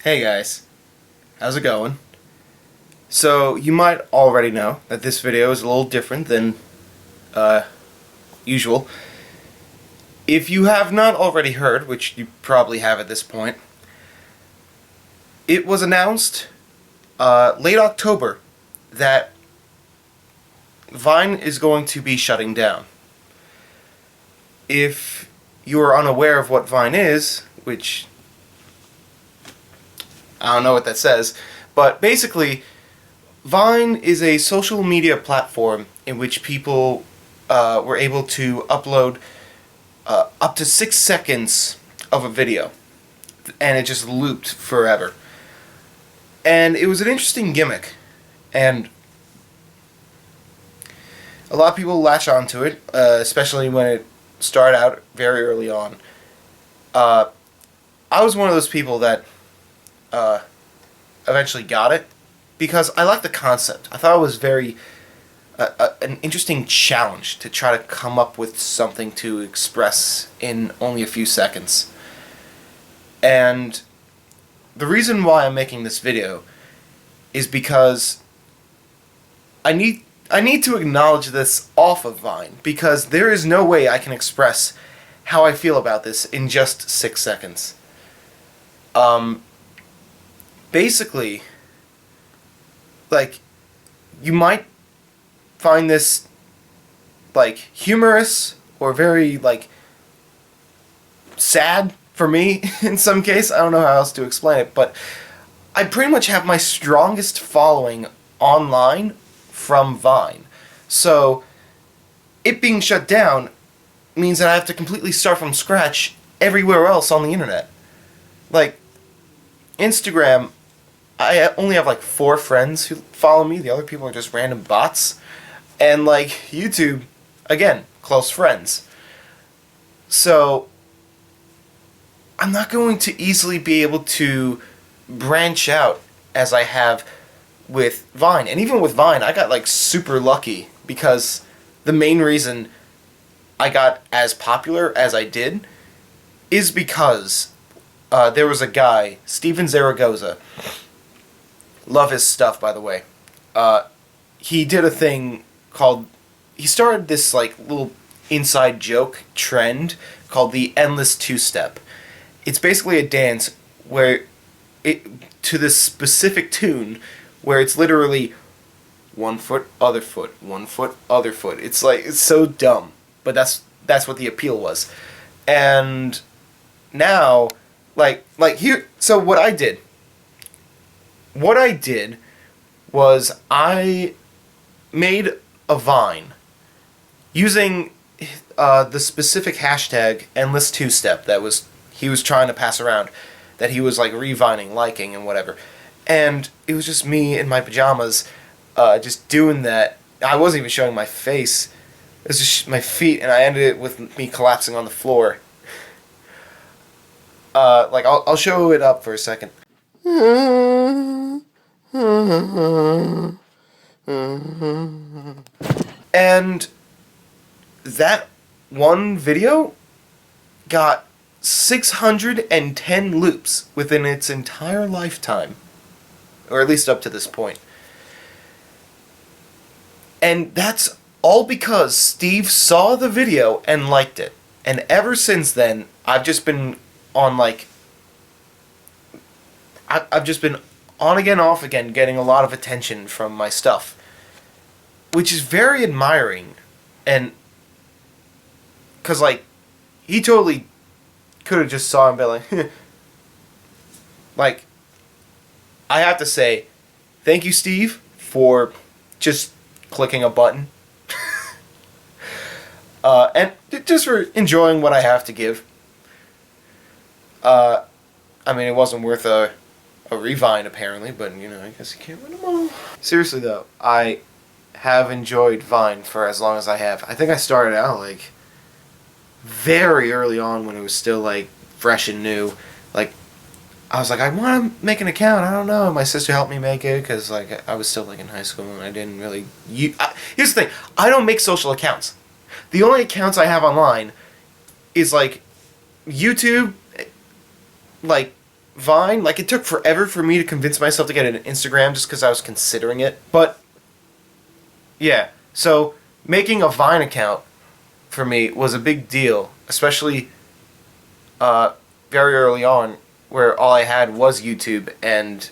Hey guys, how's it going? So you might already know that this video is a little different than usual. If you have not already heard, which you probably have at this point, it was announced late October that Vine is going to be shutting down. If you are unaware of what Vine is, which I don't know what that says, but basically Vine is a social media platform in which people were able to upload up to 6 seconds of a video, and it just looped forever. And it was an interesting gimmick, and a lot of people latch onto it, especially when it started out very early on. I was one of those people that eventually got it, because I liked the concept. I thought it was very an interesting challenge to try to come up with something to express in only a few seconds. And the reason why I'm making this video is because I need to acknowledge this off of Vine, because there is no way I can express how I feel about this in just 6 seconds. Basically, like, you might find this, like, humorous or very, like, sad for me in some case. I don't know how else to explain it, but I pretty much have my strongest following online from Vine. So, it being shut down means that I have to completely start from scratch everywhere else on the internet. Like, Instagram, I only have like 4 friends who follow me. The other people are just random bots. And like YouTube, again, close friends. So I'm not going to easily be able to branch out as I have with Vine. And even with Vine, I got like super lucky, because the main reason I got as popular as I did is because there was a guy, Steven Zaragoza. Love his stuff, by the way. He did a thing called... He started this like little inside joke trend called the endless two-step. It's basically a dance where to this specific tune where it's literally 1 foot, other foot, 1 foot, other foot. It's like, it's so dumb, but that's what the appeal was. And now, like here, so what I did was I made a Vine using the specific hashtag endless two-step that he was trying to pass around, that he was like revining, liking, and whatever. And it was just me in my pajamas just doing that. I wasn't even showing my face. It was just my feet, and I ended it with me collapsing on the floor. Like, I'll show it up for a second. And that one video got 610 loops within its entire lifetime. Or at least up to this point. And that's all because Steve saw the video and liked it. And ever since then, I've just been on, like... I've just been on again, off again, getting a lot of attention from my stuff. Which is very admiring. And... because, like, he totally could have just saw and been like... Like, I have to say, thank you, Steve, for just clicking a button. And just for enjoying what I have to give. I mean, it wasn't worth a revine, apparently, but, you know, I guess you can't win them all. Seriously, though, I have enjoyed Vine for as long as I have. I think I started out, like, very early on when it was still, like, fresh and new. Like, I was like, I want to make an account, I don't know. And my sister helped me make it, because, like, I was still, like, in high school, and I didn't really... Here's the thing, I don't make social accounts. The only accounts I have online is, like, YouTube, like, Vine, like, it took forever for me to convince myself to get an Instagram just because I was considering it. But, yeah. So, making a Vine account for me was a big deal, especially very early on, where all I had was YouTube, and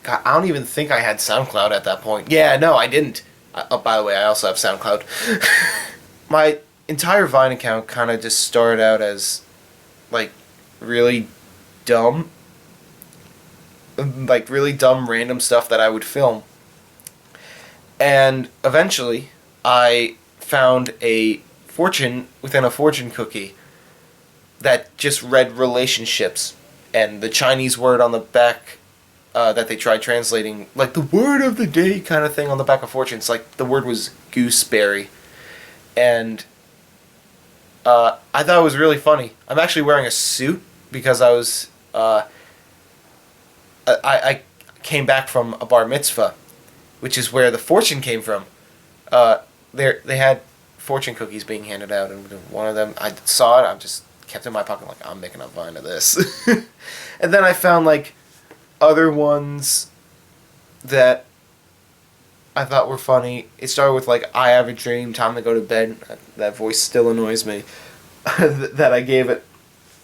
God, I don't even think I had SoundCloud at that point. Yeah, no, I didn't. Oh, by the way, I also have SoundCloud. My entire Vine account kind of just started out as, like, really dumb, really dumb random stuff that I would film. And eventually, I found a fortune within a fortune cookie that just read relationships, and the Chinese word on the back that they tried translating, like the word of the day kind of thing on the back of fortunes, like the word was gooseberry. And I thought it was really funny. I'm actually wearing a suit because I came back from a bar mitzvah, which is where the fortune came from. They had fortune cookies being handed out, and one of them, I saw it, I just kept it in my pocket, like, I'm making a Vine of this. And then I found, like, other ones that I thought were funny. It started with, like, I have a dream, time to go to bed. That voice still annoys me that I gave it.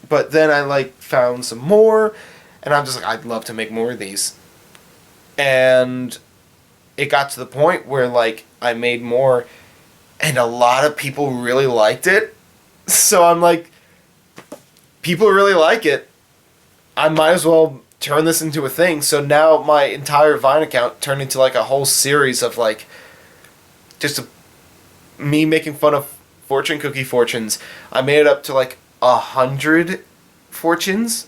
But then I, like, found some more, and I'm just like, I'd love to make more of these. And it got to the point where, like, I made more, and a lot of people really liked it. So I'm like, people really like it. I might as well turn this into a thing. So now my entire Vine account turned into, like, a whole series of, like, just me making fun of fortune cookie fortunes. I made it up to, like, 100 fortunes.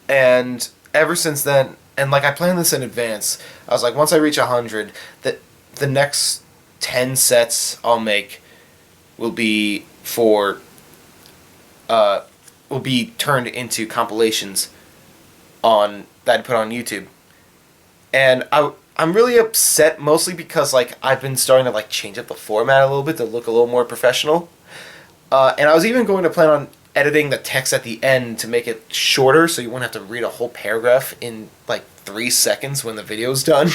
And ever since then, and, like, I planned this in advance. I was like, once I reach 100, that the next 10 sets I'll make will be for will be turned into compilations that I put on YouTube. And I'm really upset, mostly because, like, I've been starting to, like, change up the format a little bit to look a little more professional. And I was even going to plan on editing the text at the end to make it shorter, so you won't have to read a whole paragraph in, like, 3 seconds when the video's done.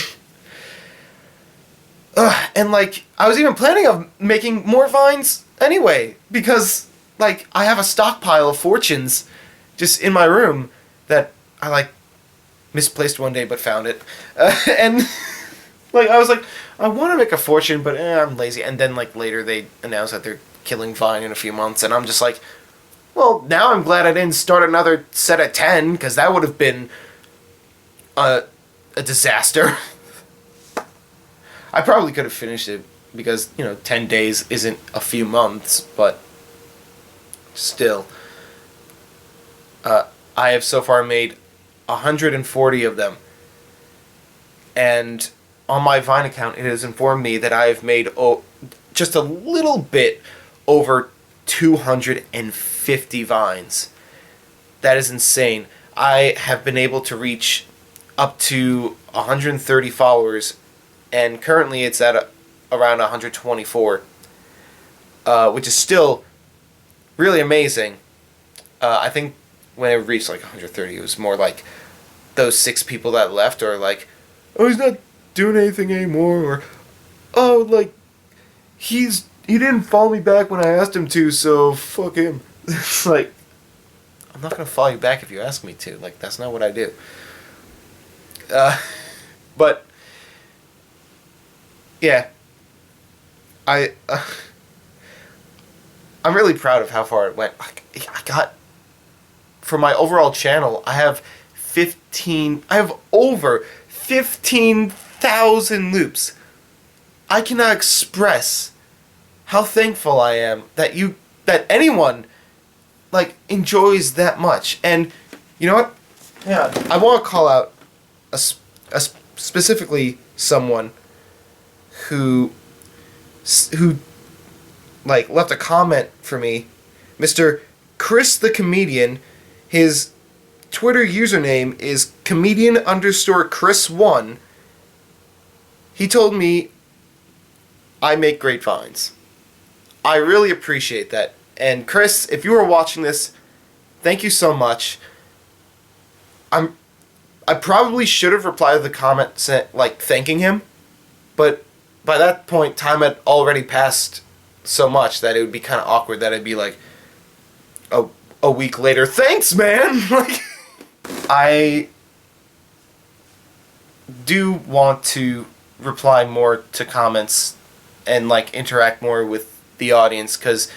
And, like, I was even planning on making more Vines anyway, because, like, I have a stockpile of fortunes just in my room that I, like, misplaced one day but found it. And, like, I was like, I want to make a fortune, but I'm lazy. And then, like, later they announced that they're killing Vine in a few months, and I'm just like, well, now I'm glad I didn't start another set of 10, because that would have been a disaster. I probably could have finished it, because, 10 days isn't a few months, but still. I have so far made 140 of them. And on my Vine account, it has informed me that I have made just a little bit over 250 Vines. That is insane. I have been able to reach up to 130 followers, and currently it's at around 124, which is still really amazing. I think when it reached like 130, it was more like those 6 people that left, or like, oh, he's not doing anything anymore, or oh, like, he didn't follow me back when I asked him to, so fuck him. It's like, I'm not gonna follow you back if you ask me to. Like, that's not what I do. But yeah, I'm really proud of how far it went. I got, for my overall channel, I have over 15,000 loops. I cannot express how thankful I am that anyone, like, enjoys that much. And you know what? Yeah, I want to call out specifically someone who like left a comment for me, Mr. Chris the Comedian. His Twitter username is comedian_Chris1. He told me I make great Vines. I really appreciate that. And Chris, if you are watching this, thank you so much. I probably should have replied to the comment like thanking him, but by that point time had already passed so much that it would be kind of awkward that I'd be like a week later, thanks man. Like I do want to reply more to comments and like interact more with the audience, cuz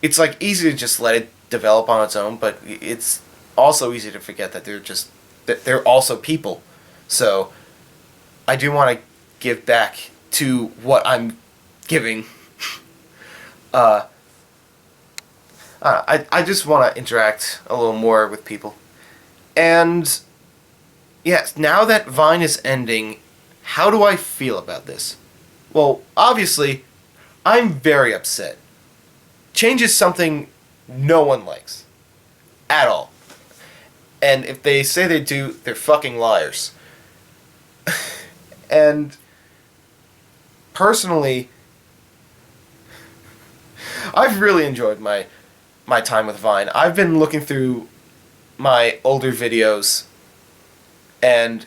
it's like easy to just let it develop on its own, but it's also easy to forget that they're also people. So I do want to give back to what I'm giving. I just want to interact a little more with people. And yes, now that Vine is ending, how do I feel about this? Well, obviously, I'm very upset. Change is something no one likes. At all. And if they say they do, they're fucking liars. And personally, I've really enjoyed my time with Vine. I've been looking through my older videos, and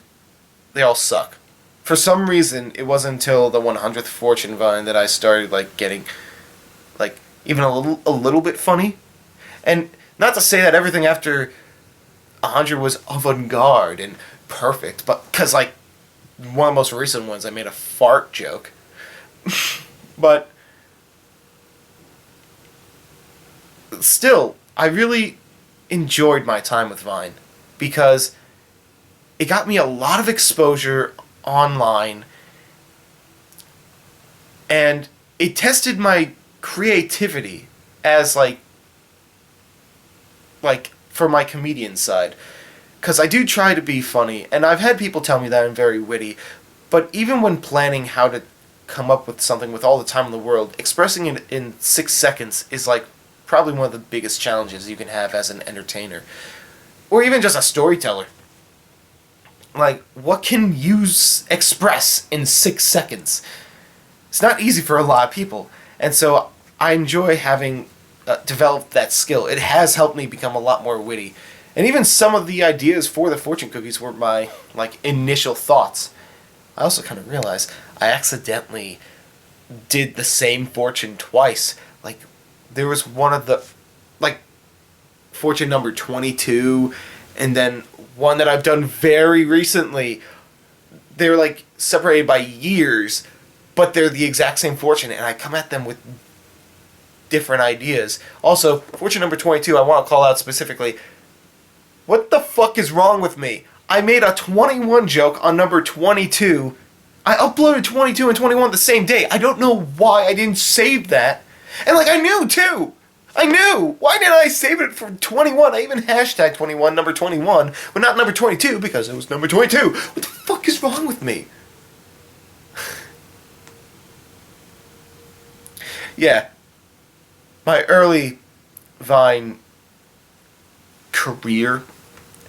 they all suck. For some reason, it wasn't until the 100th Fortune Vine that I started like getting like even a little bit funny. And not to say that everything after 100 was avant-garde and perfect, but because like one of the most recent ones I made a fart joke. But still, I really enjoyed my time with Vine because it got me a lot of exposure online, and it tested my creativity as like for my comedian side, because I do try to be funny, and I've had people tell me that I'm very witty, but even when planning how to come up with something with all the time in the world, expressing it in 6 seconds is like probably one of the biggest challenges you can have as an entertainer, or even just a storyteller. Like, what can you express in 6 seconds? It's not easy for a lot of people, and so I enjoy having developed that skill. It has helped me become a lot more witty, and even some of the ideas for the fortune cookies were my like initial thoughts. I also kind of realized I accidentally did the same fortune twice. Like, there was one of the like fortune number 22, and then one that I've done very recently. They're like separated by years, but they're the exact same fortune, and I come at them with different ideas. Also, fortune number 22, I want to call out specifically, what the fuck is wrong with me? I made a 21 joke on number 22. I uploaded 22 and 21 the same day. I don't know why I didn't save that. And like, I knew too. I knew. Why didn't I save it for 21? I even hashtag 21, number 21, but not number 22 because it was number 22. What the fuck is wrong with me? Yeah. My early Vine career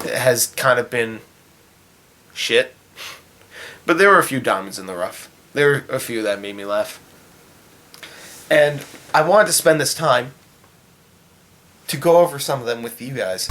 has kind of been shit. But there were a few diamonds in the rough. There were a few that made me laugh. And I wanted to spend this time to go over some of them with you guys.